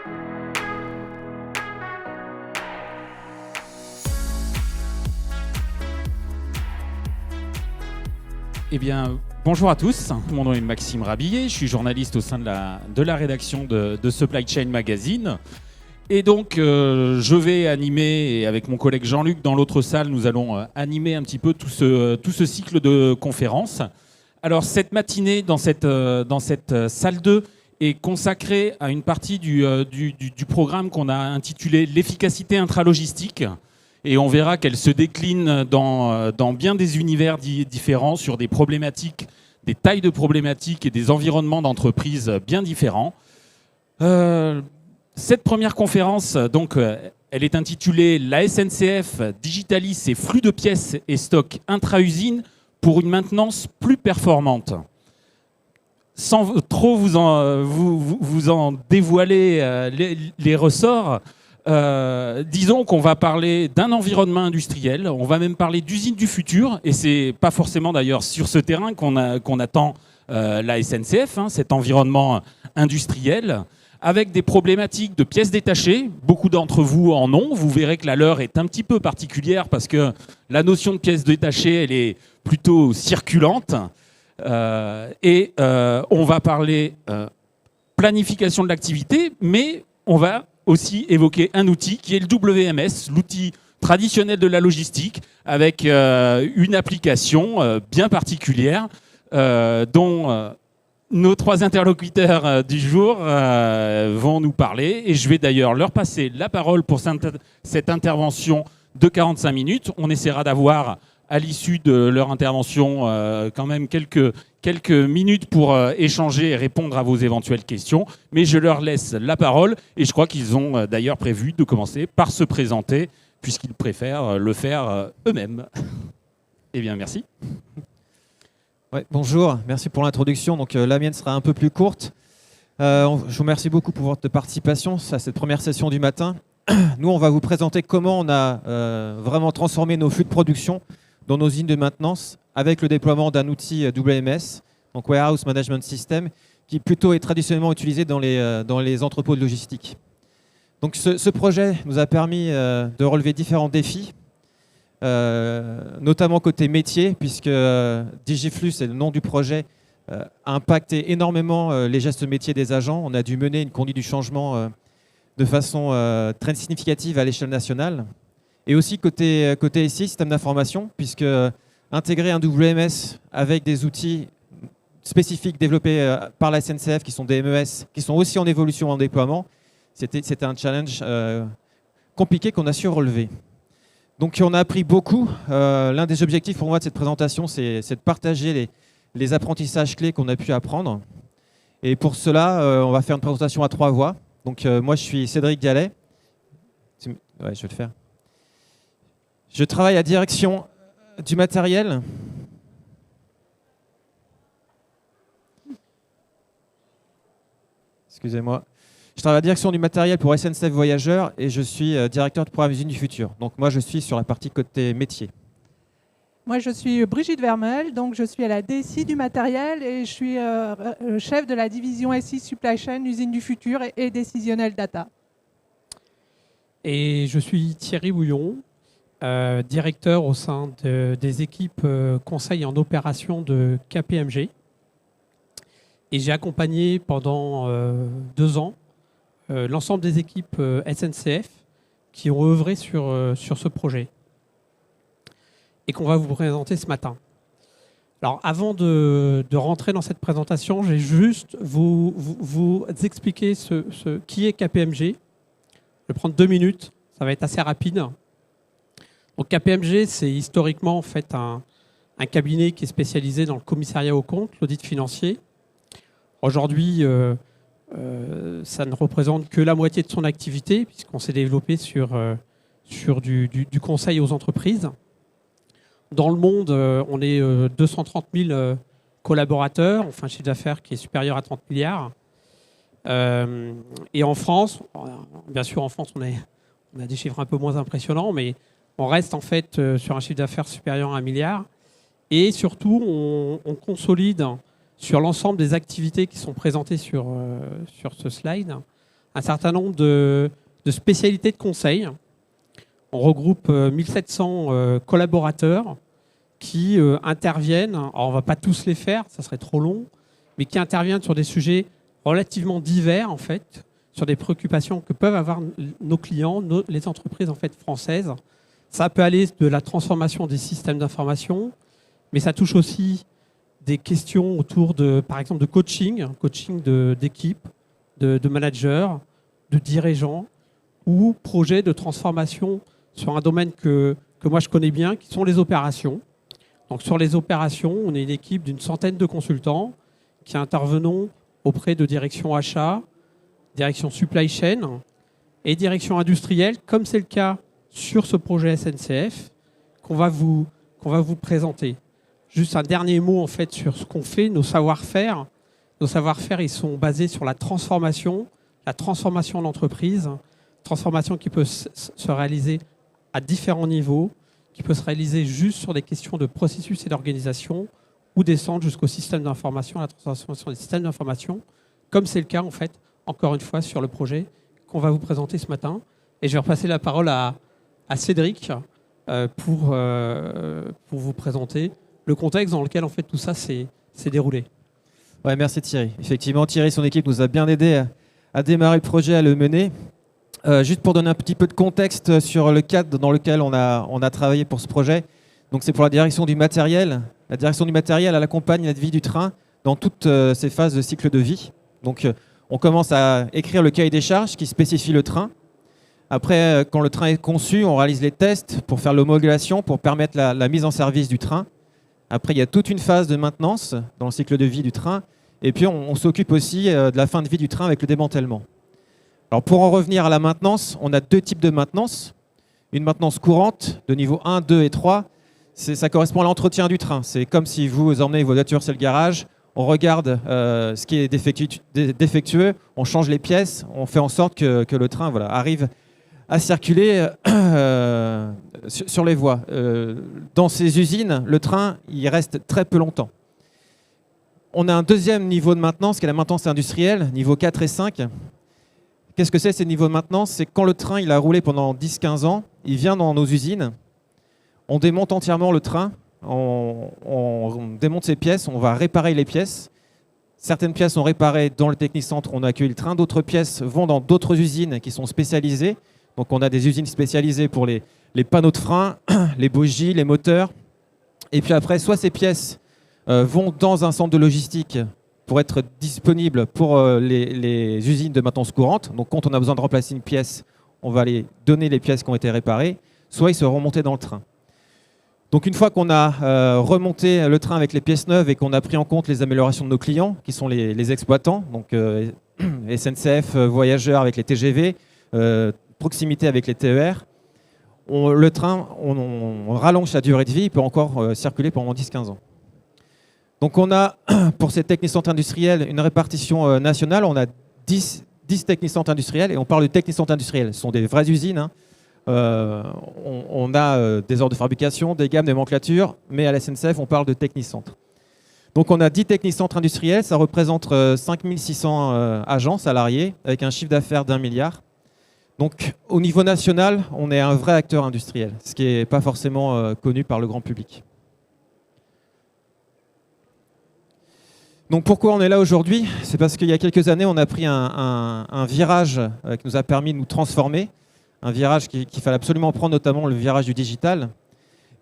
Eh bien, bonjour à tous. Mon nom est Maxime Rabillet. Je suis journaliste au sein de la rédaction de Supply Chain Magazine. Et donc, je vais animer, et avec mon collègue Jean-Luc dans l'autre salle, nous allons animer un petit peu tout ce cycle de conférences. Alors, cette matinée, dans cette salle 2, est consacrée à une partie du programme qu'on a intitulé « L'efficacité intralogistique ». Et on verra qu'elle se décline dans bien des univers différents, sur des problématiques, des tailles de problématiques et des environnements d'entreprise bien différents. Cette première conférence, donc, elle est intitulée « La SNCF digitalise ses flux de pièces et stocks intra-usine pour une maintenance plus performante ». Sans trop vous en dévoiler les ressorts, disons qu'on va parler d'un environnement industriel, on va même parler d'usines du futur, et c'est pas forcément d'ailleurs sur ce terrain qu'on attend la SNCF, cet environnement industriel, avec des problématiques de pièces détachées. Beaucoup d'entre vous en ont. Vous verrez que la leur est un petit peu particulière parce que la notion de pièces détachées, elle est plutôt circulante. On va parler planification de l'activité, mais on va aussi évoquer un outil qui est le WMS, l'outil traditionnel de la logistique, avec une application bien particulière dont nos trois interlocuteurs du jour vont nous parler. Et je vais d'ailleurs leur passer la parole pour cette intervention de 45 minutes. On essaiera d'avoir, à l'issue de leur intervention, quand même quelques minutes pour échanger et répondre à vos éventuelles questions. Mais je leur laisse la parole et je crois qu'ils ont d'ailleurs prévu de commencer par se présenter puisqu'ils préfèrent le faire eux-mêmes. Eh bien, merci. Ouais, bonjour, merci pour l'introduction. Donc, la mienne sera un peu plus courte. Je vous remercie beaucoup pour votre participation à cette première session du matin. Nous, on va vous présenter comment on a vraiment transformé nos flux de production dans nos usines de maintenance avec le déploiement d'un outil WMS, donc Warehouse Management System, qui plutôt est traditionnellement utilisé dans les entrepôts de logistique. Donc ce projet nous a permis de relever différents défis, notamment côté métier, puisque Digiflux, c'est le nom du projet, a impacté énormément les gestes métiers des agents. On a dû mener une conduite du changement de façon très significative à l'échelle nationale. Et aussi côté SI, système d'information, puisque intégrer un WMS avec des outils spécifiques développés par la SNCF, qui sont des MES, qui sont aussi en évolution, en déploiement, c'était un challenge compliqué qu'on a su relever. Donc on a appris beaucoup. L'un des objectifs pour moi de cette présentation, c'est de partager les apprentissages clés qu'on a pu apprendre. Et pour cela, on va faire une présentation à 3 voix. Donc moi, je suis Cédric Gallet. Ouais, je vais le faire. Je travaille à direction du matériel. Excusez-moi. Je travaille à la direction du matériel pour SNCF Voyageurs et je suis directeur de programme Usine du Futur. Donc moi, je suis sur la partie côté métier. Moi, je suis Brigitte Vermeul, donc je suis à la DSI du matériel et je suis chef de la division SI Supply Chain Usine du Futur et Décisionnel Data. Et je suis Thierry Bouillon, directeur au sein des équipes conseil en opération de KPMG. Et j'ai accompagné pendant 2 ans l'ensemble des équipes SNCF qui ont œuvré sur ce projet et qu'on va vous présenter ce matin. Alors, avant de rentrer dans cette présentation, j'ai juste vous expliquer qui est KPMG. Je vais prendre 2 minutes, ça va être assez rapide. Donc KPMG, c'est historiquement en fait un cabinet qui est spécialisé dans le commissariat aux comptes, l'audit financier. Aujourd'hui, ça ne représente que la moitié de son activité, puisqu'on s'est développé sur du conseil aux entreprises. Dans le monde, on est 230 000 collaborateurs, enfin un chiffre d'affaires qui est supérieur à 30 milliards. Et en France, bien sûr en France, on a des chiffres un peu moins impressionnants, mais on reste en fait sur un chiffre d'affaires supérieur à 1 milliard. Et surtout, on consolide sur l'ensemble des activités qui sont présentées sur ce slide un certain nombre de spécialités de conseil. On regroupe 1700 collaborateurs qui interviennent, alors on ne va pas tous les faire, ça serait trop long, mais qui interviennent sur des sujets relativement divers, en fait, sur des préoccupations que peuvent avoir nos clients, les entreprises en fait, françaises. Ça peut aller de la transformation des systèmes d'information, mais ça touche aussi des questions autour, par exemple, de coaching d'équipe, de managers, de dirigeants, ou projets de transformation sur un domaine que moi je connais bien, qui sont les opérations. Donc sur les opérations, on est une équipe d'une centaine de consultants qui intervenons auprès de direction achat, direction supply chain et direction industrielle, comme c'est le cas sur ce projet SNCF qu'on va vous présenter. Juste un dernier mot en fait sur ce qu'on fait, nos savoir-faire. Nos savoir-faire, ils sont basés sur la transformation de l'entreprise, transformation qui peut se réaliser à différents niveaux, qui peut se réaliser juste sur des questions de processus et d'organisation ou descendre jusqu'au système d'information, la transformation des systèmes d'information, comme c'est le cas en fait, encore une fois, sur le projet qu'on va vous présenter ce matin. Et je vais repasser la parole à Cédric pour vous présenter le contexte dans lequel en fait tout ça s'est déroulé. Ouais, merci Thierry. Effectivement, Thierry et son équipe nous a bien aidé à démarrer le projet, à le mener. Juste pour donner un petit peu de contexte sur le cadre dans lequel on a travaillé pour ce projet. Donc c'est pour la direction du matériel. La direction du matériel, elle accompagne la vie du train dans toutes ses phases de cycle de vie. Donc on commence à écrire le cahier des charges qui spécifie le train. Après, quand le train est conçu, on réalise les tests pour faire l'homologation, pour permettre la mise en service du train. Après, il y a toute une phase de maintenance dans le cycle de vie du train. Et puis on s'occupe aussi de la fin de vie du train avec le démantèlement. Alors pour en revenir à la maintenance, on a deux types de maintenance. Une maintenance courante de niveau 1, 2 et 3. Ça correspond à l'entretien du train. C'est comme si vous emmenez vos voitures sur le garage, on regarde ce qui est défectueux, on change les pièces, on fait en sorte que le train arrive à circuler sur les voies. Dans ces usines, le train il reste très peu longtemps. On a un deuxième niveau de maintenance qui est la maintenance industrielle, niveau 4 et 5. Qu'est-ce que c'est ces niveaux de maintenance? C'est quand le train il a roulé pendant 10-15 ans, il vient dans nos usines, on démonte entièrement le train, on démonte ses pièces, on va réparer les pièces. Certaines pièces sont réparées dans le technicentre où on accueille le train, d'autres pièces vont dans d'autres usines qui sont spécialisées. Donc on a des usines spécialisées pour les panneaux de frein, les bougies, les moteurs. Et puis après, soit ces pièces vont dans un centre de logistique pour être disponibles pour les usines de maintenance courante. Donc quand on a besoin de remplacer une pièce, on va aller donner les pièces qui ont été réparées, soit ils seront remontés dans le train. Donc une fois qu'on a remonté le train avec les pièces neuves et qu'on a pris en compte les améliorations de nos clients, qui sont les exploitants, donc SNCF, voyageurs avec les TGV, proximité avec les TER, le train, on rallonge sa durée de vie, il peut encore circuler pendant 10-15 ans. Donc on a, pour ces technicentres industriels, une répartition nationale. On a 10 technicentres industriels, et on parle de technicentres industriels. Ce sont des vraies usines. Hein. On a des ordres de fabrication, des gammes, des nomenclatures, mais à la SNCF, on parle de technicentres. Donc on a 10 technicentres industriels, ça représente 5600 agents salariés, avec un chiffre d'affaires d'1 milliard. Donc au niveau national, on est un vrai acteur industriel, ce qui n'est pas forcément connu par le grand public. Donc pourquoi on est là aujourd'hui? C'est parce qu'il y a quelques années, on a pris un virage qui nous a permis de nous transformer, un virage qu'il fallait absolument prendre, notamment le virage du digital,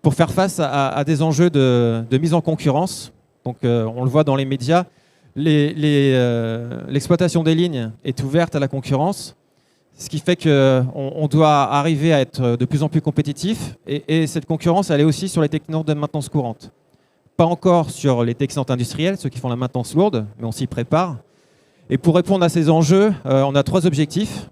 pour faire face à des enjeux de mise en concurrence. Donc on le voit dans les médias, l'exploitation des lignes est ouverte à la concurrence, ce qui fait qu'on doit arriver à être de plus en plus compétitif, et cette concurrence, elle est aussi sur les techniques de maintenance courante. Pas encore sur les technicentres industriels, ceux qui font la maintenance lourde, mais on s'y prépare. Et pour répondre à ces enjeux, on a 3 objectifs.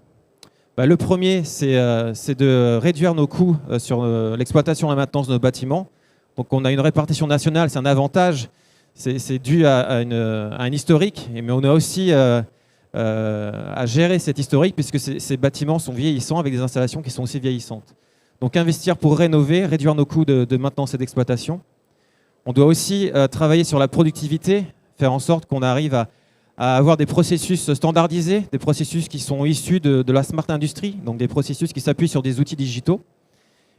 Le premier, c'est de réduire nos coûts sur l'exploitation et la maintenance de nos bâtiments. Donc on a une répartition nationale, c'est un avantage, c'est dû à un historique, mais on a aussi à gérer cet historique, puisque ces bâtiments sont vieillissants avec des installations qui sont aussi vieillissantes. Donc investir pour rénover, réduire nos coûts de maintenance et d'exploitation. On doit aussi travailler sur la productivité, faire en sorte qu'on arrive à avoir des processus standardisés, des processus qui sont issus de la Smart Industry, donc des processus qui s'appuient sur des outils digitaux.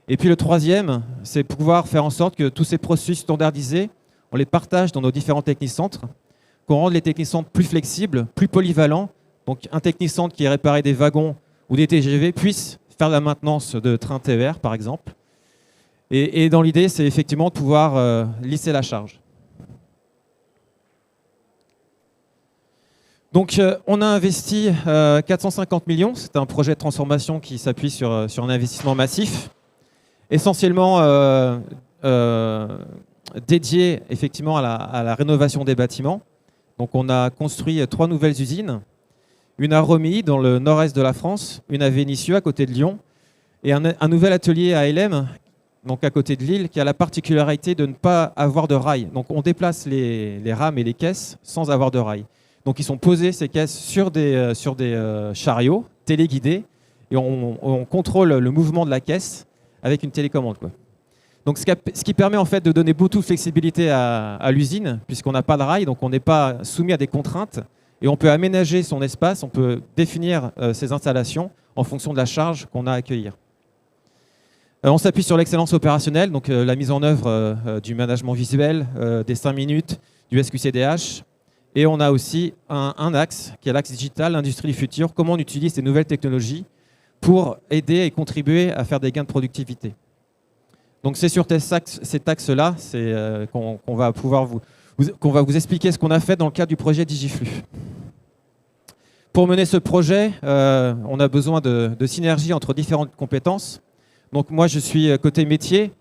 Et puis le troisième, c'est pouvoir faire en sorte que tous ces processus standardisés, on les partage dans nos différents technicentres, qu'on rende les technicentres plus flexibles, plus polyvalents. Donc un technicentre qui est réparé des wagons ou des TGV puisse faire la maintenance de trains TER, par exemple. Et dans l'idée, c'est effectivement de pouvoir lisser la charge. Donc on a investi 450 millions. C'est un projet de transformation qui s'appuie sur un investissement massif, essentiellement dédié effectivement à la rénovation des bâtiments. Donc on a construit 3 nouvelles usines, une à Romilly dans le nord-est de la France, une à Vénissieux à côté de Lyon, et un nouvel atelier à Hélène, donc à côté de Lille, qui a la particularité de ne pas avoir de rails. Donc on déplace les rames et les caisses sans avoir de rails. Donc ils sont posés, ces caisses, sur des chariots téléguidés, et on contrôle le mouvement de la caisse avec une télécommande, quoi. Donc ce qui permet en fait de donner beaucoup de flexibilité à l'usine, puisqu'on n'a pas de rails, donc on n'est pas soumis à des contraintes, et on peut aménager son espace, on peut définir ses installations en fonction de la charge qu'on a à accueillir. On s'appuie sur l'excellence opérationnelle, donc la mise en œuvre du management visuel, des 5 minutes, du SQCDH. Et on a aussi un axe, qui est l'axe digital, l'industrie du futur, comment on utilise ces nouvelles technologies pour aider et contribuer à faire des gains de productivité. Donc c'est sur cet axe-là qu'on va pouvoir vous expliquer ce qu'on a fait dans le cadre du projet DigiFlux. Pour mener ce projet, on a besoin de synergie entre différentes compétences. Donc moi, je suis côté métier,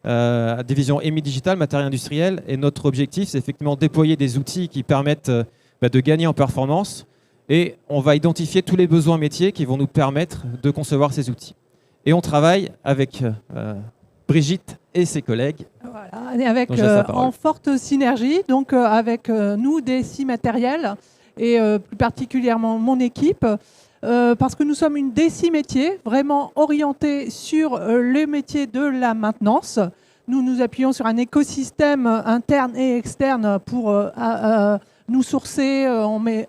à division EMI Digital, matériel industriel, et notre objectif, c'est effectivement déployer des outils qui permettent de gagner en performance, et on va identifier tous les besoins métiers qui vont nous permettre de concevoir ces outils. Et on travaille avec Brigitte et ses collègues. Voilà, et avec, en forte synergie, donc avec nous, DSI Matériel, et plus particulièrement mon équipe, parce que nous sommes une DSI métier vraiment orientée sur les métiers de la maintenance. Nous nous appuyons sur un écosystème interne et externe pour nous sourcer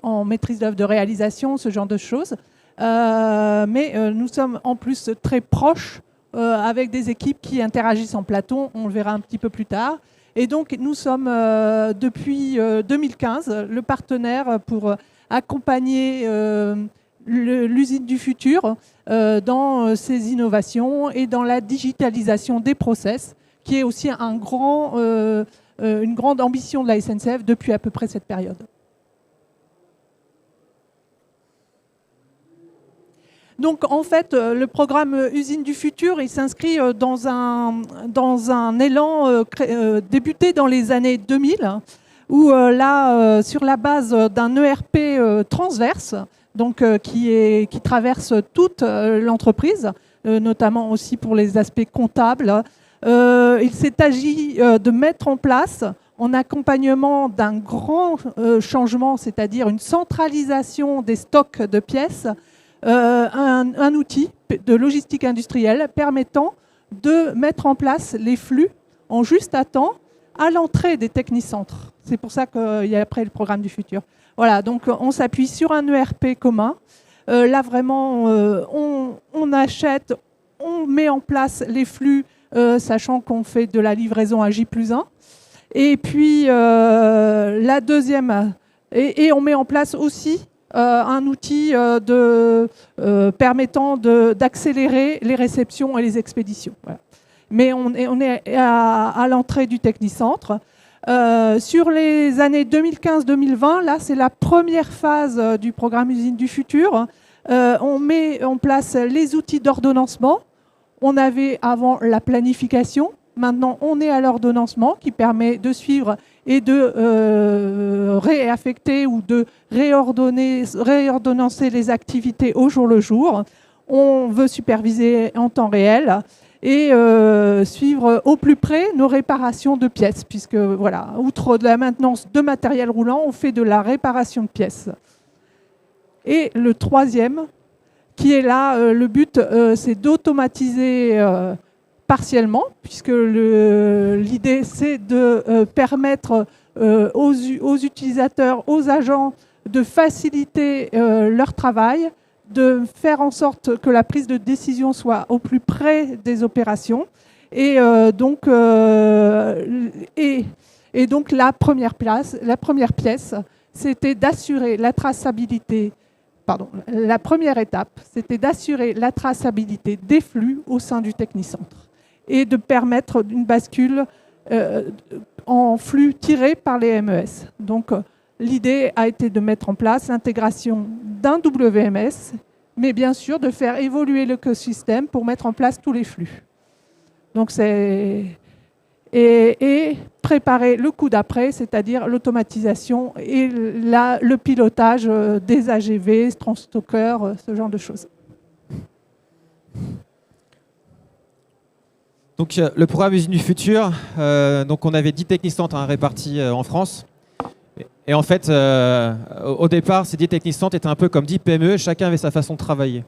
en maîtrise d'œuvre de réalisation, ce genre de choses. Mais nous sommes en plus très proches avec des équipes qui interagissent en plateau, on le verra un petit peu plus tard. Et donc nous sommes depuis 2015 le partenaire pour accompagner l'usine du futur dans ses innovations et dans la digitalisation des process, qui est aussi une grande ambition de la SNCF depuis à peu près cette période. Donc en fait, le programme Usine du futur, il s'inscrit dans un élan débuté dans les années 2000, où là, sur la base d'un ERP transverse, donc qui traverse toute l'entreprise, notamment aussi pour les aspects comptables. Il s'est agi de mettre en place, en accompagnement d'un grand changement, c'est-à-dire une centralisation des stocks de pièces, un outil de logistique industrielle permettant de mettre en place les flux en juste à temps à l'entrée des technicentres. C'est pour ça qu'il y a après le programme du futur. Voilà, donc on s'appuie sur un ERP commun. Là, vraiment, on achète, on met en place les flux, sachant qu'on fait de la livraison à J+1. Et puis, la deuxième, et on met en place aussi un outil permettant d'accélérer les réceptions et les expéditions. Voilà. Mais on est à l'entrée du technicentre. Sur les années 2015-2020, là, c'est la première phase du programme Usine du futur. On met en place les outils d'ordonnancement. On avait avant la planification. Maintenant, on est à l'ordonnancement qui permet de suivre et de réaffecter ou de réordonnancer les activités au jour le jour. On veut superviser en temps réel et suivre au plus près nos réparations de pièces, puisque, voilà, outre de la maintenance de matériel roulant, on fait de la réparation de pièces. Et le troisième, qui est là, le but, c'est d'automatiser partiellement, puisque l'idée, c'est de permettre aux utilisateurs, aux agents, de faciliter leur travail, de faire en sorte que la prise de décision soit au plus près des opérations. Et donc la première pièce, c'était d'assurer la traçabilité. La première étape, c'était d'assurer la traçabilité des flux au sein du technicentre et de permettre une bascule en flux tirés par les MES. Donc, l'idée a été de mettre en place l'intégration d'un WMS, mais bien sûr de faire évoluer l'écosystème pour mettre en place tous les flux. Donc, et préparer le coup d'après, c'est-à-dire l'automatisation et le pilotage des AGV, transstockers, ce genre de choses. Donc, le programme Usine du Futur, donc on avait 10 technicentres répartis en France. Et en fait, au départ, ces 10 technicentres étaient un peu comme 10 PME, chacun avait sa façon de travailler.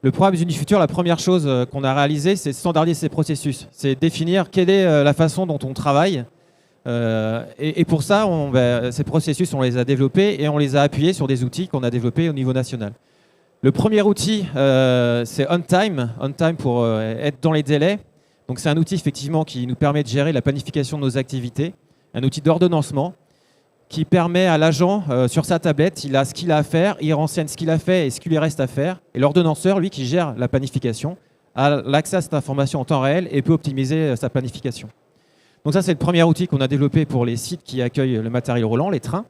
Le programme Usine du Futur, la première chose qu'on a réalisée, c'est standardiser ces processus. C'est définir quelle est la façon dont on travaille. Et pour ça, ces processus, on les a développés et on les a appuyés sur des outils qu'on a développés au niveau national. Le premier outil, c'est OnTime. OnTime pour être dans les délais. Donc c'est un outil effectivement qui nous permet de gérer la planification de nos activités. Un outil d'ordonnancement qui permet à l'agent, sur sa tablette, il a ce qu'il a à faire, il renseigne ce qu'il a fait et ce qu'il lui reste à faire. Et l'ordonnanceur, lui, qui gère la planification, a l'accès à cette information en temps réel et peut optimiser sa planification. Donc ça, c'est le premier outil qu'on a développé pour les sites qui accueillent le matériel roulant, les trains.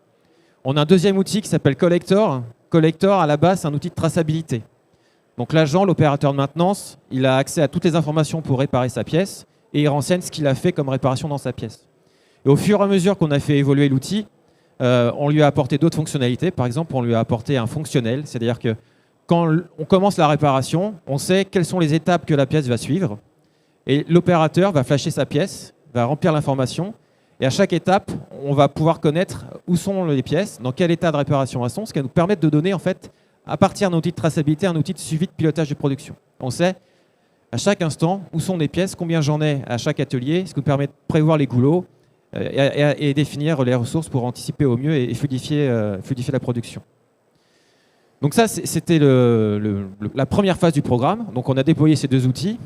On a un deuxième outil qui s'appelle Collector. Collector, à la base, c'est un outil de traçabilité. Donc l'agent, l'opérateur de maintenance, il a accès à toutes les informations pour réparer sa pièce et il renseigne ce qu'il a fait comme réparation dans sa pièce. Et au fur et à mesure qu'on a fait évoluer l'outil, on lui a apporté d'autres fonctionnalités. Par exemple, on lui a apporté un fonctionnel, c'est-à-dire que quand on commence la réparation, on sait quelles sont les étapes que la pièce va suivre et l'opérateur va flasher sa pièce, va remplir l'information et à chaque étape, on va pouvoir connaître où sont les pièces, dans quel état de réparation elles sont, ce qui va nous permettre de donner en fait, à partir d'un outil de traçabilité, un outil de suivi de pilotage de production. On sait à chaque instant où sont les pièces, combien j'en ai à chaque atelier, ce qui nous permet de prévoir les goulots et définir les ressources pour anticiper au mieux et fluidifier la production. Donc ça, c'était la première phase du programme. Donc on a déployé ces deux outils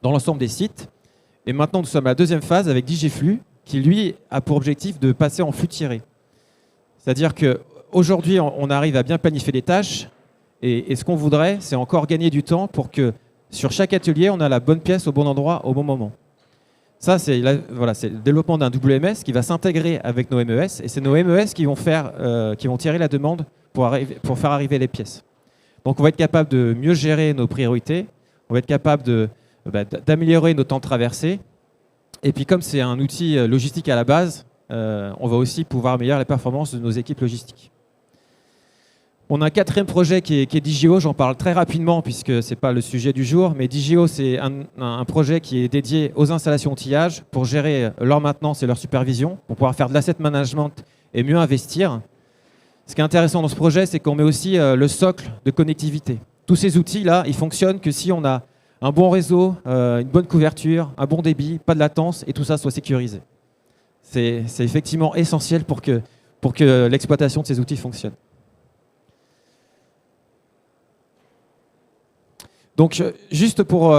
dans l'ensemble des sites. Et maintenant, nous sommes à la deuxième phase avec DigiFlux, qui lui a pour objectif de passer en flux tiré. C'est-à-dire qu'aujourd'hui, on arrive à bien planifier les tâches. Et ce qu'on voudrait, c'est encore gagner du temps pour que sur chaque atelier, on a la bonne pièce au bon endroit au bon moment. Ça, c'est le développement d'un WMS qui va s'intégrer avec nos MES. Et c'est nos MES qui vont tirer la demande pour faire arriver les pièces. Donc, on va être capable de mieux gérer nos priorités. On va être capable d'améliorer nos temps de traversée. Et puis, comme c'est un outil logistique à la base, on va aussi pouvoir améliorer la performance de nos équipes logistiques. On a un quatrième projet qui est DigiO, j'en parle très rapidement puisque ce n'est pas le sujet du jour, mais DigiO, c'est un projet qui est dédié aux installations outillage pour gérer leur maintenance et leur supervision, pour pouvoir faire de l'asset management et mieux investir. Ce qui est intéressant dans ce projet, c'est qu'on met aussi le socle de connectivité. Tous ces outils-là, ils fonctionnent que si on a un bon réseau, une bonne couverture, un bon débit, pas de latence et tout ça soit sécurisé. C'est effectivement essentiel pour que l'exploitation de ces outils fonctionne. Donc, juste pour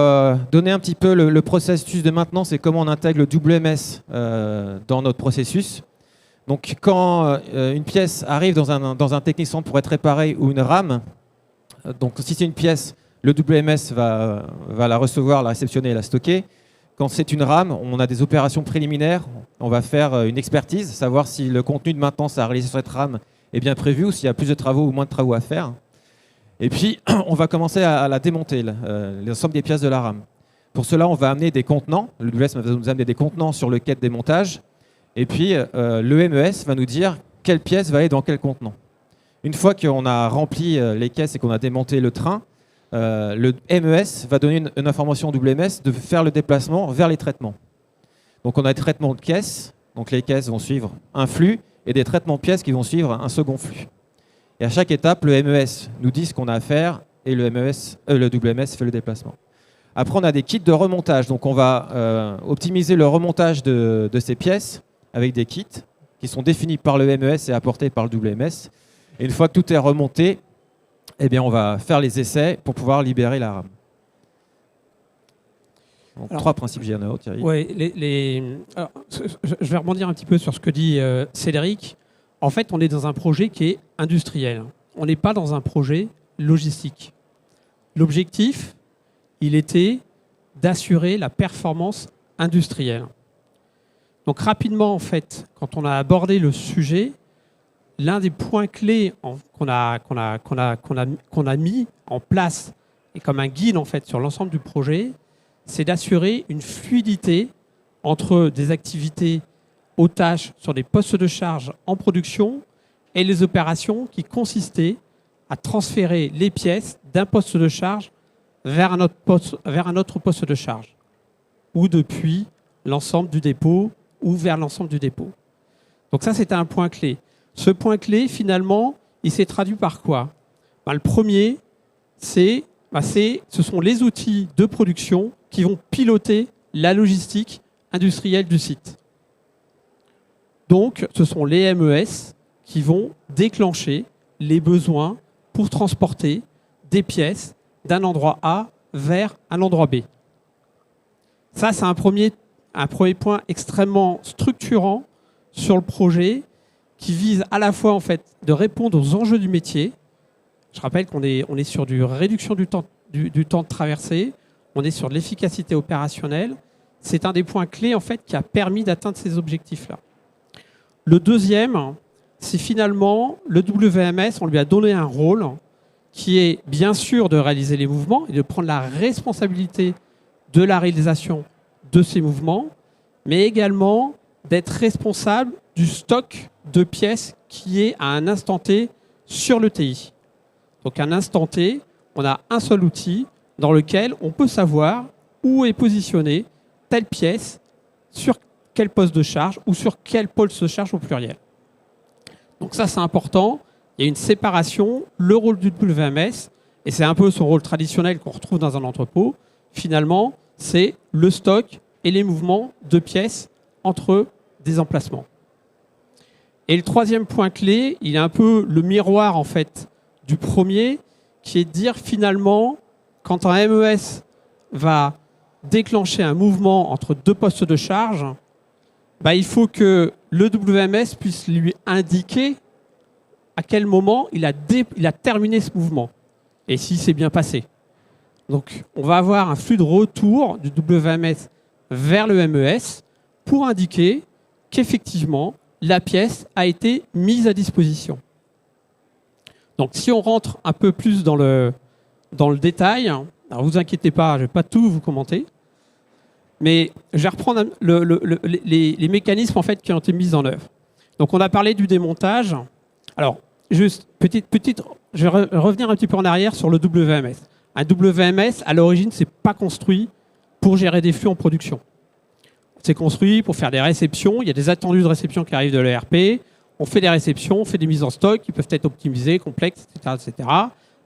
donner un petit peu le processus de maintenance et comment on intègre le WMS dans notre processus. Donc, quand une pièce arrive dans un technicentre pour être réparée ou une rame, donc si c'est une pièce, le WMS va la recevoir, la réceptionner et la stocker. Quand c'est une rame, on a des opérations préliminaires. On va faire une expertise, savoir si le contenu de maintenance à réaliser sur cette rame est bien prévu ou s'il y a plus de travaux ou moins de travaux à faire. Et puis, on va commencer à la démonter, l'ensemble des pièces de la rame. Pour cela, on va amener des contenants. Le WMS va nous amener des contenants sur le quai de démontage. Et puis, le MES va nous dire quelle pièce va aller dans quel contenant. Une fois qu'on a rempli les caisses et qu'on a démonté le train, le MES va donner une information au WMS de faire le déplacement vers les traitements. Donc, on a des traitements de caisses. Donc, les caisses vont suivre un flux et des traitements de pièces qui vont suivre un second flux. Et à chaque étape, le MES nous dit ce qu'on a à faire et le WMS fait le déplacement. Après, on a des kits de remontage. Donc, on va optimiser le remontage de ces pièces avec des kits qui sont définis par le MES et apportés par le WMS. Et une fois que tout est remonté, eh bien, on va faire les essais pour pouvoir libérer la RAM. Donc, 3 principes GNO, Thierry. Ouais, alors, je vais rebondir un petit peu sur ce que dit Cédric. En fait, on est dans un projet qui est industriel. On n'est pas dans un projet logistique. L'objectif, il était d'assurer la performance industrielle. Donc rapidement, en fait, quand on a abordé le sujet, l'un des points clés qu'on a mis en place et comme un guide en fait sur l'ensemble du projet, c'est d'assurer une fluidité entre des activités aux tâches sur des postes de charge en production et les opérations qui consistaient à transférer les pièces d'un poste de charge vers un autre poste de charge, ou depuis l'ensemble du dépôt, ou vers l'ensemble du dépôt. Donc ça, c'était un point clé. Ce point clé, finalement, il s'est traduit par quoi ? Le premier, ce sont les outils de production qui vont piloter la logistique industrielle du site. Donc, ce sont les MES qui vont déclencher les besoins pour transporter des pièces d'un endroit A vers un endroit B. Ça, c'est un premier point extrêmement structurant sur le projet qui vise à la fois en fait, de répondre aux enjeux du métier. Je rappelle qu'on est sur du réduction du temps de traversée, on est sur de l'efficacité opérationnelle. C'est un des points clés en fait, qui a permis d'atteindre ces objectifs-là. Le deuxième, c'est finalement le WMS, on lui a donné un rôle qui est bien sûr de réaliser les mouvements et de prendre la responsabilité de la réalisation de ces mouvements, mais également d'être responsable du stock de pièces qui est à un instant T sur le TI. Donc à un instant T, on a un seul outil dans lequel on peut savoir où est positionnée telle pièce, sur quel poste de charge ou sur quel poste de charge au pluriel. Donc ça, c'est important. Il y a une séparation, le rôle du WMS, et c'est un peu son rôle traditionnel qu'on retrouve dans un entrepôt. Finalement, c'est le stock et les mouvements de pièces entre des emplacements. Et le troisième point clé, il est un peu le miroir en fait du premier, qui est de dire finalement, quand un MES va déclencher un mouvement entre deux postes de charge, il faut que le WMS puisse lui indiquer à quel moment il a terminé ce mouvement et si c'est bien passé. Donc, on va avoir un flux de retour du WMS vers le MES pour indiquer qu'effectivement, la pièce a été mise à disposition. Donc, si on rentre un peu plus dans le détail, alors vous inquiétez pas, je ne vais pas tout vous commenter, mais je vais reprendre les mécanismes en fait, qui ont été mis en œuvre. Donc, on a parlé du démontage. Alors, juste, je vais revenir un petit peu en arrière sur le WMS. Un WMS, à l'origine, c'est pas construit pour gérer des flux en production. C'est construit pour faire des réceptions. Il y a des attendus de réception qui arrivent de l'ERP. On fait des réceptions, on fait des mises en stock qui peuvent être optimisées, complexes, etc.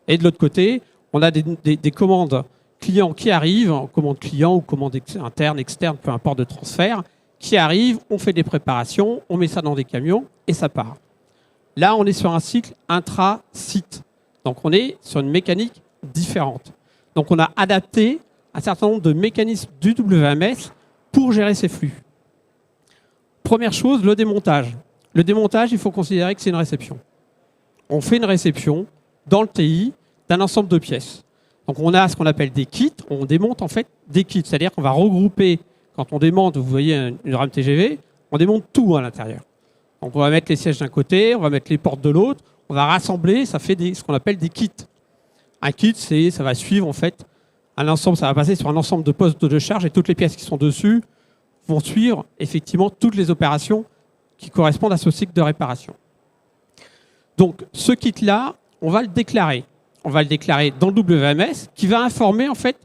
Et de l'autre côté, on a des commandes clients qui arrivent, commandes clients ou commandes internes, externes, peu importe de transfert, qui arrivent, on fait des préparations, on met ça dans des camions et ça part. Là, on est sur un cycle intra-site. Donc, on est sur une mécanique différente. Donc, on a adapté un certain nombre de mécanismes du WMS pour gérer ces flux. Première chose, le démontage. Le démontage, il faut considérer que c'est une réception. On fait une réception dans le TI d'un ensemble de pièces. Donc, on a ce qu'on appelle des kits. On démonte en fait des kits. C'est-à-dire qu'on va regrouper, quand on démonte, vous voyez une rame TGV, on démonte tout à l'intérieur. Donc, on va mettre les sièges d'un côté, on va mettre les portes de l'autre, on va rassembler, ça fait ce qu'on appelle des kits. Un kit, ça va suivre en fait un ensemble, ça va passer sur un ensemble de postes de charge et toutes les pièces qui sont dessus vont suivre effectivement toutes les opérations qui correspondent à ce cycle de réparation. Donc, ce kit-là, on va le déclarer. On va le déclarer dans le WMS qui va informer en fait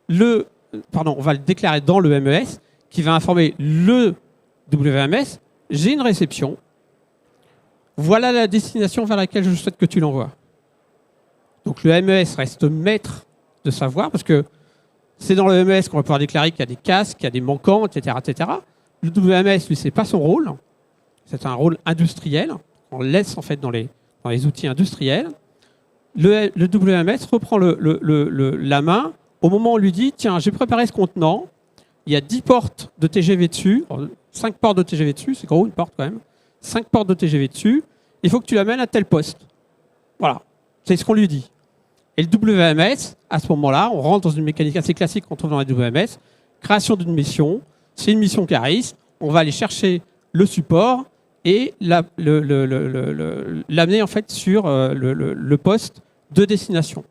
on va le déclarer dans le MES qui va informer le WMS, j'ai une réception, voilà la destination vers laquelle je souhaite que tu l'envoies. Donc le MES reste maître de savoir, parce que c'est dans le MES qu'on va pouvoir déclarer qu'il y a des casques, qu'il y a des manquants, etc. etc. Le WMS, lui, c'est pas son rôle. C'est un rôle industriel. On le laisse en fait dans dans les outils industriels, le WMS reprend la main au moment où on lui dit « Tiens, j'ai préparé ce contenant, il y a 10 portes de TGV dessus, 5 portes de TGV dessus, c'est gros une porte quand même, 5 portes de TGV dessus, il faut que tu l'amènes à tel poste. » Voilà, c'est ce qu'on lui dit. Et le WMS, à ce moment-là, on rentre dans une mécanique assez classique qu'on trouve dans les WMS, création d'une mission, c'est une mission cariste, on va aller chercher le support et l'amener en fait sur le poste de destination.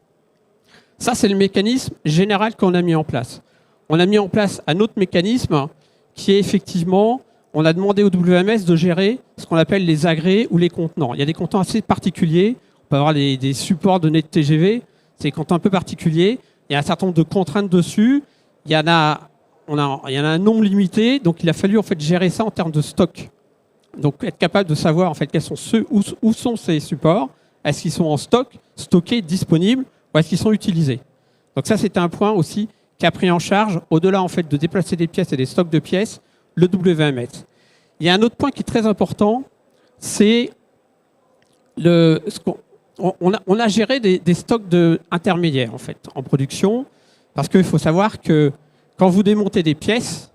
Ça, c'est le mécanisme général qu'on a mis en place. On a mis en place un autre mécanisme qui est effectivement, on a demandé au WMS de gérer ce qu'on appelle les agrès ou les contenants. Il y a des contenants assez particuliers. On peut avoir des supports donnés de TGV, c'est des contenants un peu particuliers. Il y a un certain nombre de contraintes dessus. Il y en a un nombre limité, donc il a fallu en fait gérer ça en termes de stock. Donc être capable de savoir en fait quels sont où sont ces supports, est-ce qu'ils sont en stock, stockés, disponibles, ou est-ce qu'ils sont utilisés. Donc ça, c'était un point aussi qui a pris en charge, au-delà en fait de déplacer des pièces et des stocks de pièces, le WMS. Il y a un autre point qui est très important, c'est on a géré des stocks intermédiaires en fait en production, parce qu'il faut savoir que quand vous démontez des pièces,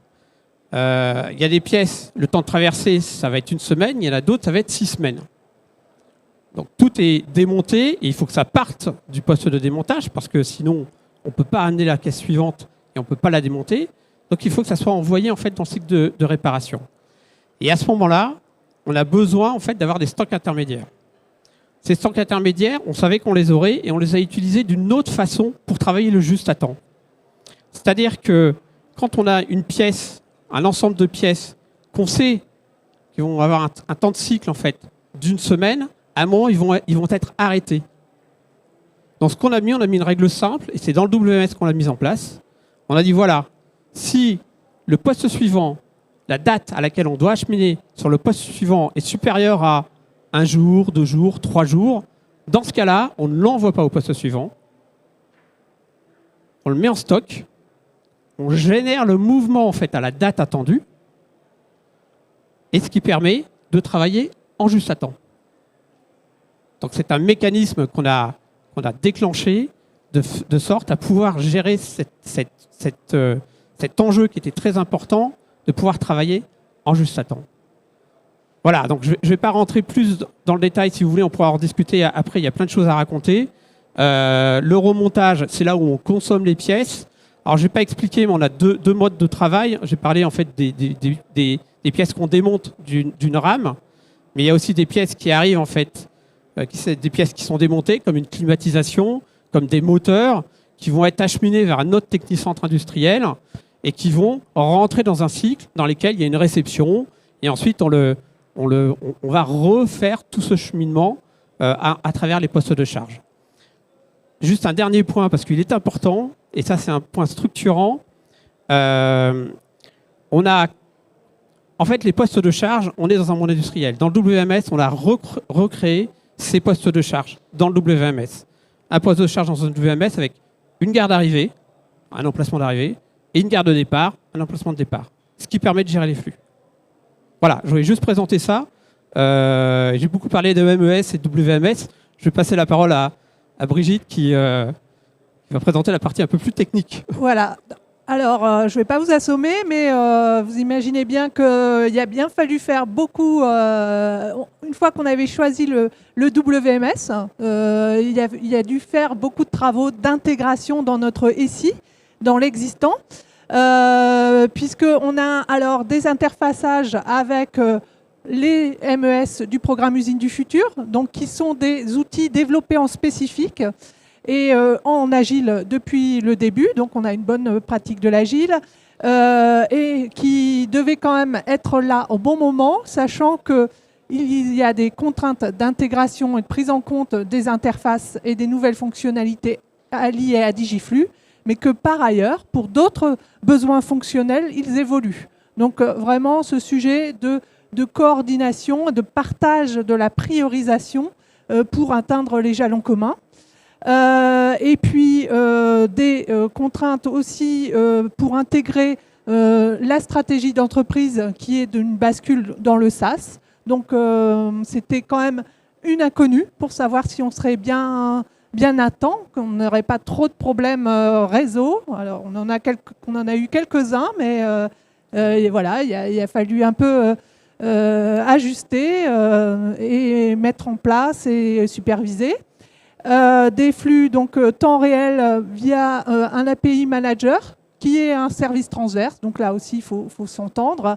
il y a des pièces, le temps de traverser, ça va être 1 semaine, il y en a d'autres, ça va être 6 semaines. Donc tout est démonté et il faut que ça parte du poste de démontage parce que sinon on ne peut pas amener la caisse suivante et on ne peut pas la démonter. Donc il faut que ça soit envoyé en fait dans le cycle de réparation. Et à ce moment-là, on a besoin en fait d'avoir des stocks intermédiaires. Ces stocks intermédiaires, on savait qu'on les aurait et on les a utilisés d'une autre façon pour travailler le juste à temps. C'est-à-dire que quand on a une pièce, un ensemble de pièces qu'on sait qu'ils vont avoir un temps de cycle en fait d'1 semaine, à un moment, ils vont être arrêtés. Dans ce qu'on a mis une règle simple, et c'est dans le WMS qu'on l'a mise en place. On a dit, voilà, si le poste suivant, la date à laquelle on doit acheminer sur le poste suivant est supérieure à 1 jour, 2 jours, 3 jours, dans ce cas-là, on ne l'envoie pas au poste suivant. On le met en stock. On génère le mouvement en fait, à la date attendue. Et ce qui permet de travailler en juste à temps. Donc c'est un mécanisme qu'on a déclenché de sorte à pouvoir gérer cet enjeu qui était très important, de pouvoir travailler en juste à temps. Voilà, donc je ne vais pas rentrer plus dans le détail, si vous voulez, on pourra en discuter après, il y a plein de choses à raconter. Le remontage, c'est là où on consomme les pièces. Alors je ne vais pas expliquer, mais on a deux modes de travail. J'ai parlé en fait des pièces qu'on démonte d'une rame, mais il y a aussi des pièces qui arrivent en fait, des pièces qui sont démontées, comme une climatisation, comme des moteurs, qui vont être acheminés vers un autre technicentre industriel et qui vont rentrer dans un cycle dans lequel il y a une réception et ensuite on va refaire tout ce cheminement à travers les postes de charge. Juste un dernier point, parce qu'il est important, et ça c'est un point structurant. En fait, les postes de charge, on est dans un monde industriel. Dans le WMS, on a recréé ces postes de charge dans le WMS. Un poste de charge dans un WMS avec une gare d'arrivée, un emplacement d'arrivée, et une gare de départ, un emplacement de départ. Ce qui permet de gérer les flux. Voilà, je voulais juste présenter ça. J'ai beaucoup parlé de MES et de WMS. Je vais passer la parole à Brigitte qui va présenter la partie un peu plus technique. Voilà. Alors, je ne vais pas vous assommer, mais vous imaginez bien qu'il a bien fallu faire beaucoup. Une fois qu'on avait choisi le WMS, il a dû faire beaucoup de travaux d'intégration dans notre SI, dans l'existant, puisqu'on a alors des interfaçages avec les MES du programme Usine du Futur, donc qui sont des outils développés en spécifique et en agile depuis le début, donc on a une bonne pratique de l'agile, et qui devait quand même être là au bon moment, sachant qu'il y a des contraintes d'intégration et de prise en compte des interfaces et des nouvelles fonctionnalités liées à Digiflux, mais que par ailleurs, pour d'autres besoins fonctionnels, ils évoluent. Donc vraiment ce sujet de coordination, de partage de la priorisation pour atteindre les jalons communs. Et puis des contraintes aussi pour intégrer la stratégie d'entreprise qui est d'une bascule dans le SaaS. Donc c'était quand même une inconnue pour savoir si on serait bien à temps, qu'on n'aurait pas trop de problèmes réseau. Alors, on en a eu quelques-uns, mais voilà, il a fallu un peu ajuster et mettre en place et superviser. Des flux donc temps réel via un API manager qui est un service transverse, donc là aussi il faut s'entendre.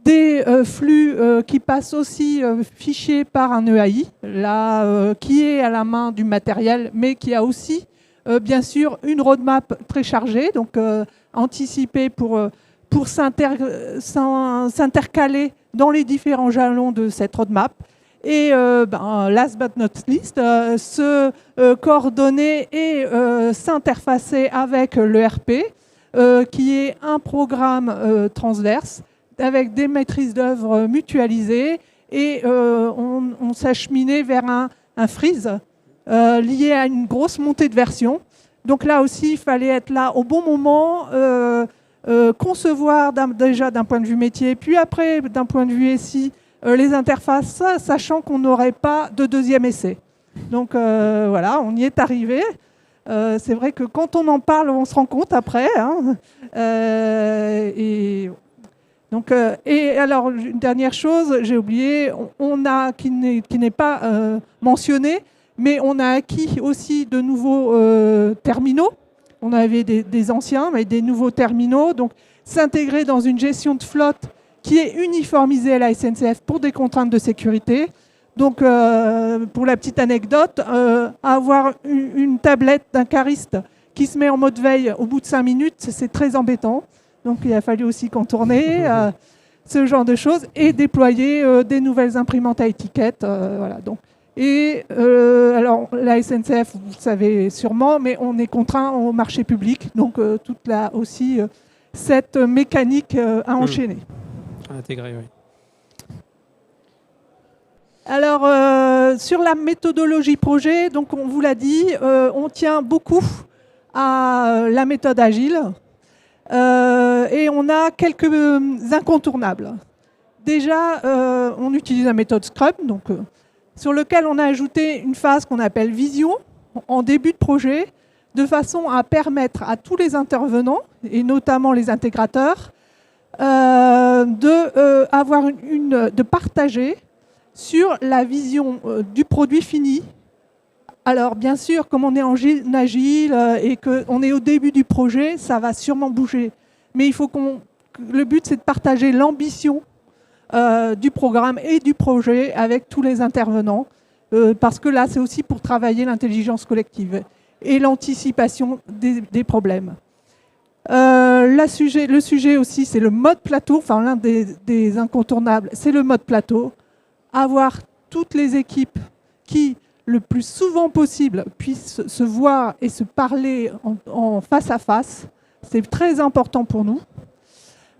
Des flux qui passent aussi fichiers par un EAI, là, qui est à la main du matériel, mais qui a aussi, bien sûr, une roadmap très chargée, donc anticipée pour s'intercaler dans les différents jalons de cette roadmap. Et last but not least, se coordonner et s'interfacer avec l'ERP, qui est un programme transverse, avec des maîtrises d'œuvre mutualisées, et on s'acheminait vers un freeze lié à une grosse montée de version. Donc là aussi, il fallait être là au bon moment, concevoir déjà d'un point de vue métier, puis après d'un point de vue SI, les interfaces, sachant qu'on n'aurait pas de deuxième essai. Donc voilà, on y est arrivé. C'est vrai que quand on en parle, on se rend compte après. Hein. Donc, et alors, une dernière chose, j'ai oublié, qui n'est pas mentionné, mais on a acquis aussi de nouveaux terminaux. On avait des anciens, mais des nouveaux terminaux. Donc, s'intégrer dans une gestion de flotte qui est uniformisée à la SNCF pour des contraintes de sécurité. Donc, pour la petite anecdote, avoir une tablette d'un cariste qui se met en mode veille au bout de 5 minutes, c'est très embêtant. Donc, il a fallu aussi contourner ce genre de choses et déployer des nouvelles imprimantes à étiquettes. Voilà, donc. Et alors, la SNCF, vous le savez sûrement, mais on est contraint au marché public. Donc, toute là aussi, cette mécanique à enchaîner. Intégré, oui. Alors, sur la méthodologie projet, donc on vous l'a dit, on tient beaucoup à la méthode agile. Et on a quelques incontournables. Déjà, on utilise la méthode Scrum, donc, sur lequel on a ajouté une phase qu'on appelle vision en début de projet, de façon à permettre à tous les intervenants, et notamment les intégrateurs, de partager sur la vision du produit fini. Alors, bien sûr, comme on est en agile et qu'on est au début du projet, ça va sûrement bouger. Mais il faut le but, c'est de partager l'ambition du programme et du projet avec tous les intervenants. Parce que là, c'est aussi pour travailler l'intelligence collective et l'anticipation des problèmes. Le sujet aussi, c'est le mode plateau. Enfin, l'un des incontournables, c'est le mode plateau. Avoir toutes les équipes qui, le plus souvent possible, puissent se voir et se parler en face à face. C'est très important pour nous.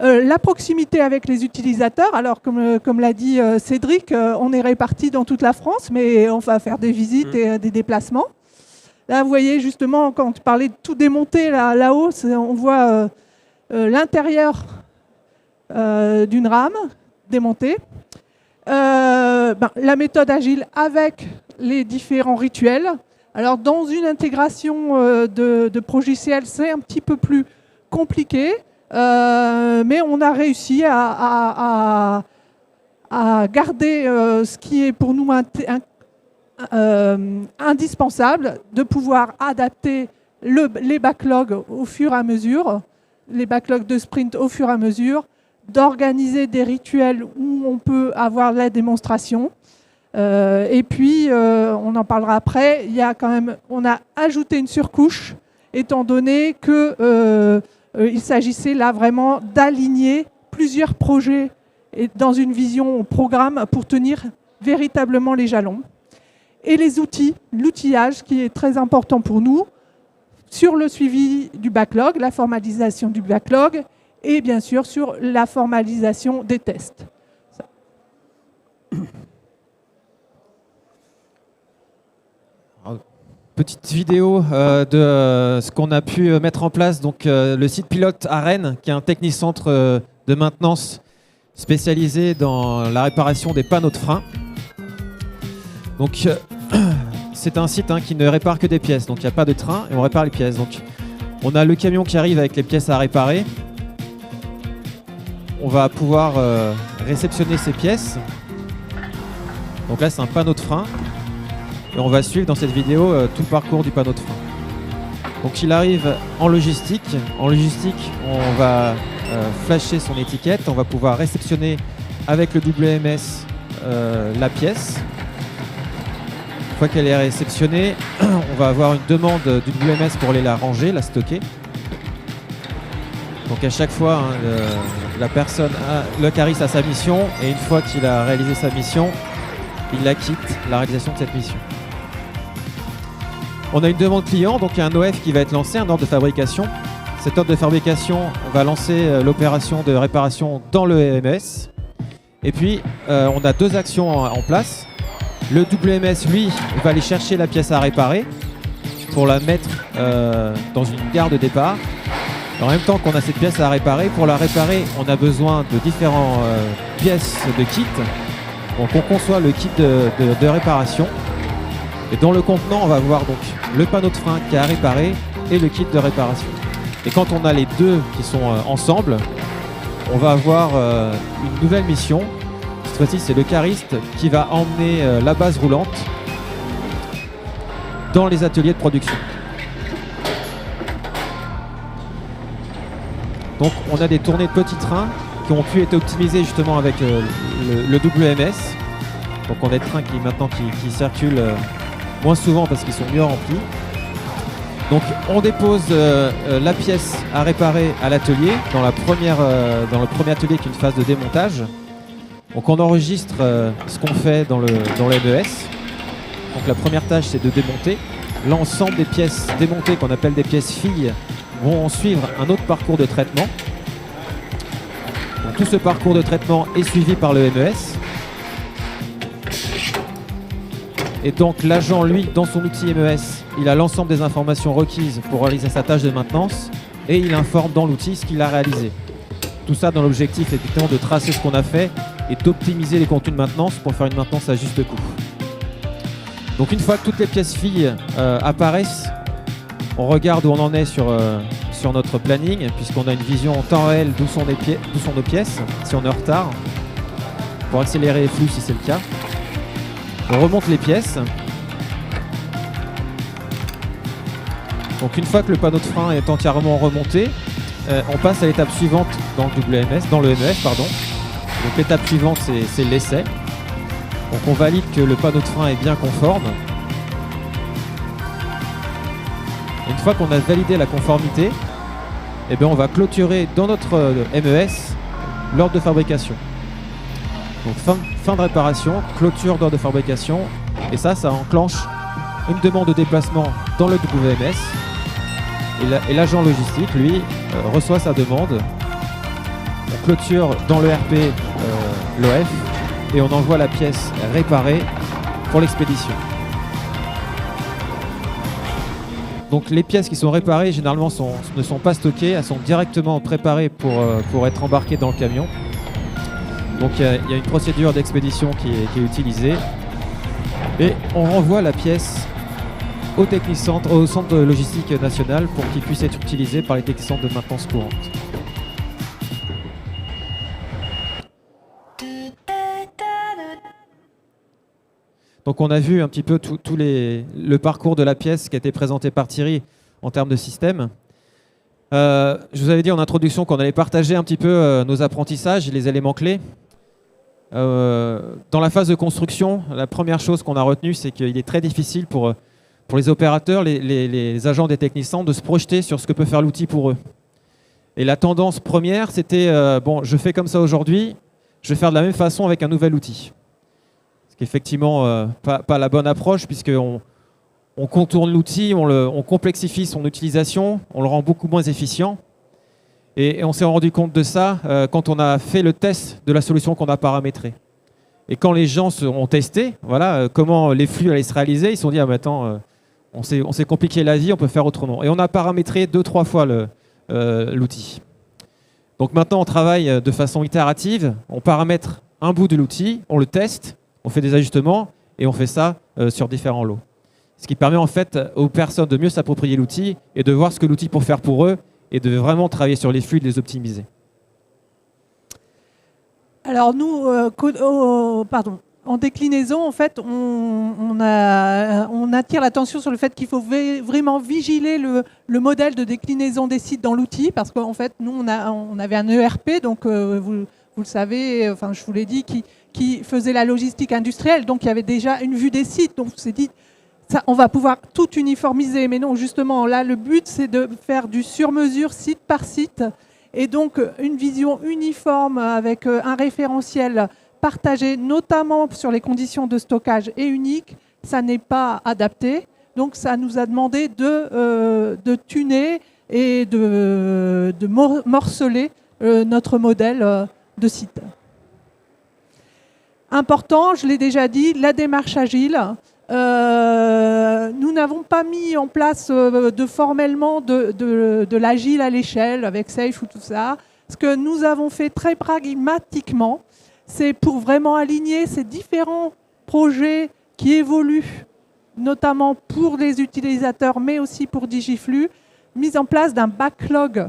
La proximité avec les utilisateurs. Alors, comme l'a dit Cédric, on est répartis dans toute la France, mais on va faire des visites et des déplacements. Là, vous voyez, justement, quand on parlait de tout démonter là-haut, on voit l'intérieur d'une rame démontée. La méthode agile avec les différents rituels. Alors, dans une intégration de progiciels, c'est un petit peu plus compliqué, mais on a réussi à garder ce qui est pour nous indispensable, de pouvoir adapter les backlogs au fur et à mesure, les backlogs de sprint au fur et à mesure, d'organiser des rituels où on peut avoir la démonstration. Et puis, on en parlera après, on a ajouté une surcouche, étant donné qu'il s'agissait là vraiment d'aligner plusieurs projets dans une vision au programme pour tenir véritablement les jalons. Et les outils, l'outillage qui est très important pour nous, sur le suivi du backlog, la formalisation du backlog, et bien sûr sur la formalisation des tests. Petite vidéo de ce qu'on a pu mettre en place. Donc, le site pilote à Rennes, qui est un technicentre de maintenance spécialisé dans la réparation des panneaux de frein. Donc c'est un site qui ne répare que des pièces, donc il n'y a pas de train et on répare les pièces. Donc on a le camion qui arrive avec les pièces à réparer. On va pouvoir réceptionner ces pièces. Donc là c'est un panneau de frein et on va suivre dans cette vidéo tout le parcours du panneau de frein. Donc il arrive en logistique. En logistique, on va flasher son étiquette. On va pouvoir réceptionner avec le WMS la pièce. Une fois qu'elle est réceptionnée, on va avoir une demande du WMS pour aller la ranger, la stocker. Donc à chaque fois, le cariste a sa mission et une fois qu'il a réalisé sa mission, il acquitte la réalisation de cette mission. On a une demande client, donc il y a un OF qui va être lancé, un ordre de fabrication. Cet ordre de fabrication va lancer l'opération de réparation dans le EMS. Et puis, on a deux actions en place. Le WMS, lui, va aller chercher la pièce à réparer pour la mettre dans une gare de départ. En même temps qu'on a cette pièce à réparer, pour la réparer, on a besoin de différentes pièces de kit. Donc on conçoit le kit de réparation. Et dans le contenant, on va voir donc le panneau de frein qui est à réparer et le kit de réparation. Et quand on a les deux qui sont ensemble, on va avoir une nouvelle mission. Cette fois-ci, c'est le cariste qui va emmener la base roulante dans les ateliers de production. Donc on a des tournées de petits trains qui ont pu être optimisées justement avec le WMS. Donc on a des trains qui circulent moins souvent parce qu'ils sont mieux remplis. Donc on dépose la pièce à réparer à l'atelier, dans le premier atelier qui est une phase de démontage. Donc on enregistre ce qu'on fait dans le MES. Donc la première tâche c'est de démonter. L'ensemble des pièces démontées qu'on appelle des pièces filles vont suivre un autre parcours de traitement. Donc tout ce parcours de traitement est suivi par le MES. Et donc l'agent, lui, dans son outil MES, il a l'ensemble des informations requises pour réaliser sa tâche de maintenance et il informe dans l'outil ce qu'il a réalisé. Tout ça dans l'objectif effectivement de tracer ce qu'on a fait et d'optimiser les contenus de maintenance pour faire une maintenance à juste coût. Donc une fois que toutes les pièces filles apparaissent, on regarde où on en est sur notre planning puisqu'on a une vision en temps réel d'où sont nos pièces, si on est en retard, pour accélérer les flux si c'est le cas. On remonte les pièces. Donc une fois que le panneau de frein est entièrement remonté, on passe à l'étape suivante dans le MES. Donc l'étape suivante c'est l'essai. Donc on valide que le panneau de frein est bien conforme. Une fois qu'on a validé la conformité, eh bien on va clôturer dans notre MES l'ordre de fabrication. Donc fin de réparation, clôture d'ordre de fabrication, et ça enclenche une demande de déplacement dans le WMS. Et l'agent logistique, lui, reçoit sa demande. On clôture dans le RP l'OF et on envoie la pièce réparée pour l'expédition. Donc les pièces qui sont réparées généralement ne sont pas stockées, elles sont directement préparées pour être embarquées dans le camion. Donc il y a une procédure d'expédition qui est utilisée et on renvoie la pièce au centre de logistique national pour qu'il puisse être utilisé par les techniciens de maintenance courante. Donc on a vu un petit peu le parcours de la pièce qui a été présenté par Thierry en termes de système. Je vous avais dit en introduction qu'on allait partager un petit peu nos apprentissages et les éléments clés. Dans la phase de construction, la première chose qu'on a retenue, c'est qu'il est très difficile pour les opérateurs, les agents des techniciens, de se projeter sur ce que peut faire l'outil pour eux. Et la tendance première, c'était bon, je fais comme ça aujourd'hui, je vais faire de la même façon avec un nouvel outil. Ce qui est effectivement pas la bonne approche, puisqu'on contourne l'outil, on complexifie son utilisation, on le rend beaucoup moins efficient. Et on s'est rendu compte de ça quand on a fait le test de la solution qu'on a paramétrée. Et quand les gens ont testé, voilà, comment les flux allaient se réaliser, ils se sont dit ah, mais attends, on s'est compliqué la vie, on peut faire autrement. Et on a paramétré 2-3 fois l'outil. Donc maintenant, on travaille de façon itérative. On paramètre un bout de l'outil, on le teste, on fait des ajustements et on fait ça sur différents lots. Ce qui permet en fait aux personnes de mieux s'approprier l'outil et de voir ce que l'outil peut faire pour eux et de vraiment travailler sur les flux et de les optimiser. Alors nous, en déclinaison, en fait, on attire l'attention sur le fait qu'il faut vraiment vigiler le modèle de déclinaison des sites dans l'outil, parce qu'en fait, nous, on avait un ERP, donc vous le savez, enfin, je vous l'ai dit, qui faisait la logistique industrielle, donc il y avait déjà une vue des sites, donc on s'est dit, ça, on va pouvoir tout uniformiser, mais non, justement, là, le but, c'est de faire du sur-mesure site par site, et donc une vision uniforme avec un référentiel partagé, notamment sur les conditions de stockage et unique, ça n'est pas adapté. Donc ça nous a demandé de tuner et de morceler notre modèle de site. Important, je l'ai déjà dit, la démarche agile. Nous n'avons pas mis en place formellement de l'agile à l'échelle avec Safe ou tout ça. Ce que nous avons fait très pragmatiquement, c'est pour vraiment aligner ces différents projets qui évoluent, notamment pour les utilisateurs, mais aussi pour Digiflux, mise en place d'un backlog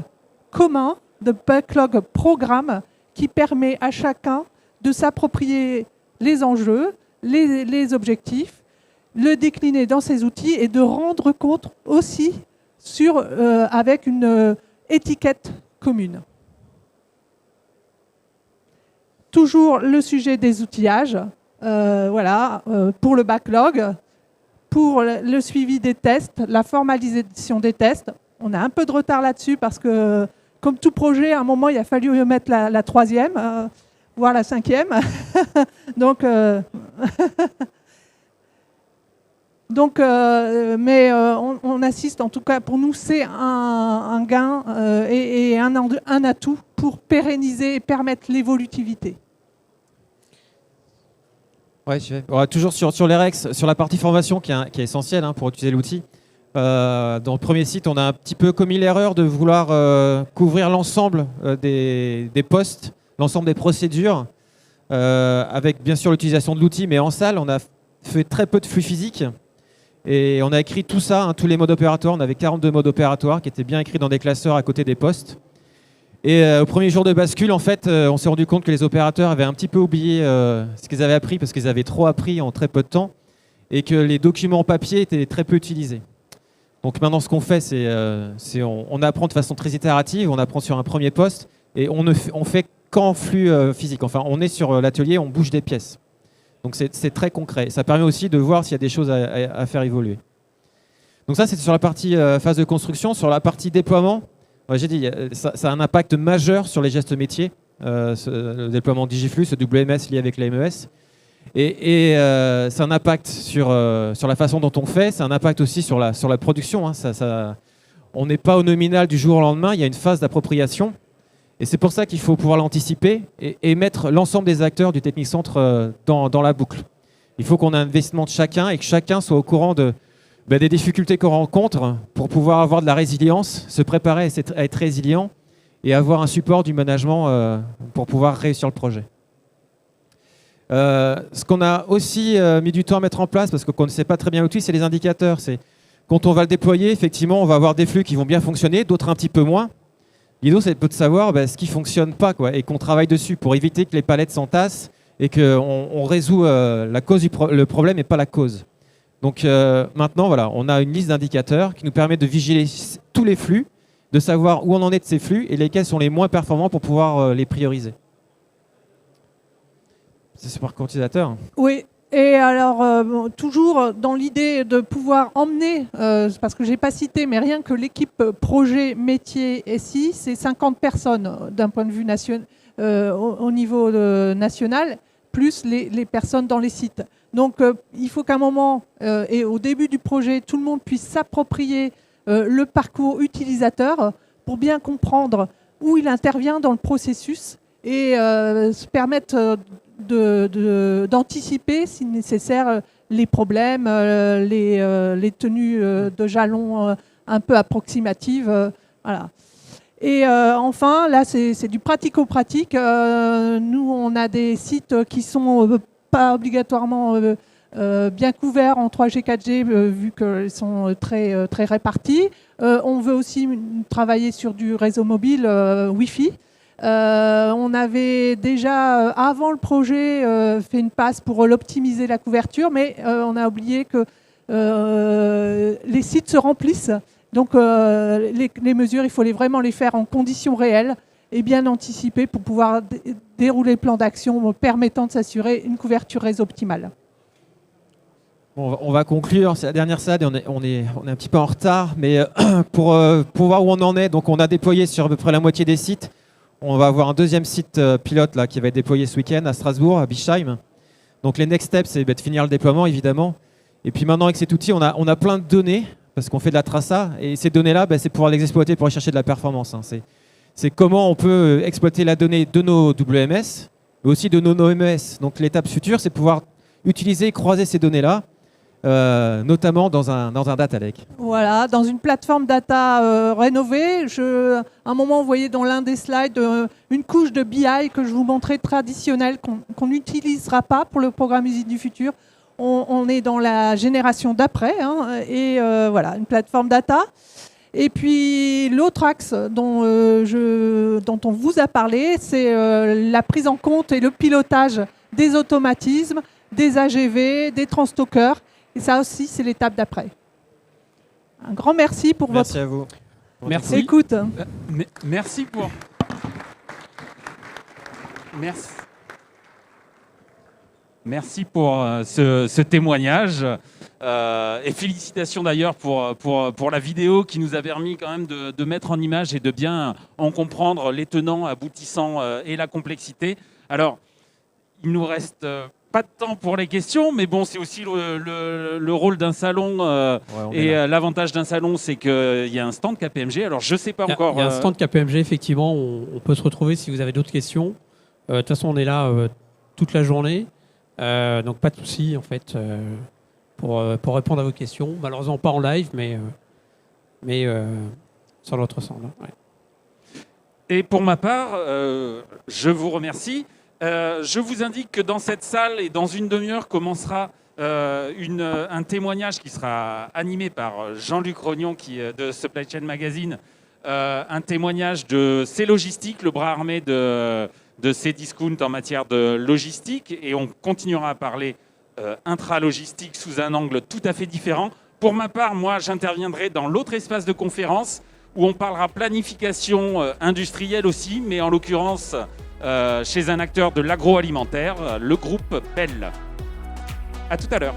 commun, de backlog programme, qui permet à chacun de s'approprier les enjeux, les objectifs, le décliner dans ses outils et de rendre compte aussi avec une étiquette commune. Toujours le sujet des outillages, pour le backlog, pour le suivi des tests, la formalisation des tests. On a un peu de retard là-dessus parce que, comme tout projet, à un moment, il a fallu mettre la troisième, voire la cinquième. Donc, on assiste, en tout cas pour nous, c'est un gain et un atout pour pérenniser et permettre l'évolutivité. Ouais, toujours sur les REX, sur la partie formation qui est essentielle pour utiliser l'outil. Dans le premier site, on a un petit peu commis l'erreur de vouloir couvrir l'ensemble des postes, l'ensemble des procédures, avec bien sûr l'utilisation de l'outil, mais en salle, on a fait très peu de flux physiques. Et on a écrit tout ça, tous les modes opératoires. On avait 42 modes opératoires qui étaient bien écrits dans des classeurs à côté des postes. Et au premier jour de bascule, en fait, on s'est rendu compte que les opérateurs avaient un petit peu oublié ce qu'ils avaient appris parce qu'ils avaient trop appris en très peu de temps et que les documents en papier étaient très peu utilisés. Donc maintenant, ce qu'on fait, c'est on apprend de façon très itérative, on apprend sur un premier poste et on fait qu'en flux physique. Enfin, on est sur l'atelier, on bouge des pièces. Donc c'est très concret. Ça permet aussi de voir s'il y a des choses à faire évoluer. Donc ça, c'est sur la partie phase de construction. Sur la partie déploiement, j'ai dit, ça a un impact majeur sur les gestes métiers, le déploiement Digiflux, ce WMS lié avec la MES. Et c'est un impact sur la façon dont on fait, c'est un impact aussi sur la production. On n'est pas au nominal du jour au lendemain, il y a une phase d'appropriation. Et c'est pour ça qu'il faut pouvoir l'anticiper et mettre l'ensemble des acteurs du Technic Centre dans la boucle. Il faut qu'on ait un investissement de chacun et que chacun soit au courant des difficultés qu'on rencontre pour pouvoir avoir de la résilience, se préparer à être résilient et avoir un support du management pour pouvoir réussir le projet. Ce qu'on a aussi mis du temps à mettre en place, parce qu'on ne sait pas très bien l'outil, c'est les indicateurs. C'est quand on va le déployer, effectivement, on va avoir des flux qui vont bien fonctionner, d'autres un petit peu moins. L'idée, c'est de savoir ce qui ne fonctionne pas et qu'on travaille dessus pour éviter que les palettes s'entassent et qu'on résout la cause le problème et pas la cause. Donc maintenant, voilà, on a une liste d'indicateurs qui nous permet de vigiler tous les flux, de savoir où on en est de ces flux et lesquels sont les moins performants pour pouvoir les prioriser. C'est par utilisateur. Oui, et alors toujours dans l'idée de pouvoir emmener, parce que je n'ai pas cité, mais rien que l'équipe projet métier SI, c'est 50 personnes d'un point de vue au niveau national, plus les personnes dans les sites. Donc il faut qu'à un moment, et au début du projet, tout le monde puisse s'approprier le parcours utilisateur pour bien comprendre où il intervient dans le processus et se permettre d'anticiper, si nécessaire, les problèmes, les tenues de jalons un peu approximatives. Voilà. Et enfin, là, c'est du pratico-pratique. Nous, on a des sites qui sont pas obligatoirement bien couverts en 3G, 4G, vu qu'ils sont très, très répartis. On veut aussi travailler sur du réseau mobile Wi-Fi. On avait déjà, avant le projet, fait une passe pour l'optimiser la couverture, mais on a oublié que les sites se remplissent. Donc les mesures, il faut vraiment les faire en conditions réelles et bien anticipées pour pouvoir dérouler le plan d'action permettant de s'assurer une couverture réseau optimale. Bon, on va conclure, c'est la dernière slide et on est un petit peu en retard, mais pour voir où on en est, donc on a déployé sur à peu près la moitié des sites. On va avoir un deuxième site pilote là, qui va être déployé ce week-end à Strasbourg, à Bischheim. Donc les next steps, c'est de finir le déploiement évidemment. Et puis maintenant avec cet outil, on a plein de données, parce qu'on fait de la traça, et ces données-là, c'est pouvoir les exploiter pour aller chercher de la performance. C'est comment on peut exploiter la donnée de nos WMS, mais aussi de nos MES. Donc l'étape future, c'est pouvoir utiliser et croiser ces données-là, notamment dans un data lake. Voilà, dans une plateforme data rénovée. À un moment, vous voyez dans l'un des slides une couche de BI que je vous montrais traditionnelle, qu'on n'utilisera pas pour le programme Usine du futur. On est dans la génération d'après, et voilà, une plateforme data. Et puis l'autre axe dont on vous a parlé, c'est la prise en compte et le pilotage des automatismes, des AGV, des transstockers. Et ça aussi, c'est l'étape d'après. Un grand merci pour Merci à vous. Merci. Écoute. Merci pour... Merci. Merci pour ce témoignage et félicitations d'ailleurs pour la vidéo qui nous a permis quand même de mettre en image et de bien en comprendre les tenants, aboutissants et la complexité. Alors, il nous reste pas de temps pour les questions, mais bon, c'est aussi le rôle d'un salon l'avantage d'un salon, c'est qu'il y a un stand KPMG. Alors, je sais pas encore. Il y a un stand KPMG, effectivement, on peut se retrouver si vous avez d'autres questions. De toute façon, on est là toute la journée. Donc pas de souci en fait pour répondre à vos questions. Malheureusement pas en live, mais sur l'autre stand. Ouais. Et pour ma part, je vous remercie. Je vous indique que dans cette salle et dans une demi-heure commencera un témoignage qui sera animé par Jean-Luc Rognon de Supply Chain Magazine, un témoignage de C-Logistique, le bras armé de Cdiscount en matière de logistique, et on continuera à parler intra-logistique sous un angle tout à fait différent. Pour ma part, moi, j'interviendrai dans l'autre espace de conférence où on parlera planification industrielle aussi, mais en l'occurrence chez un acteur de l'agroalimentaire, le groupe Bell. À tout à l'heure.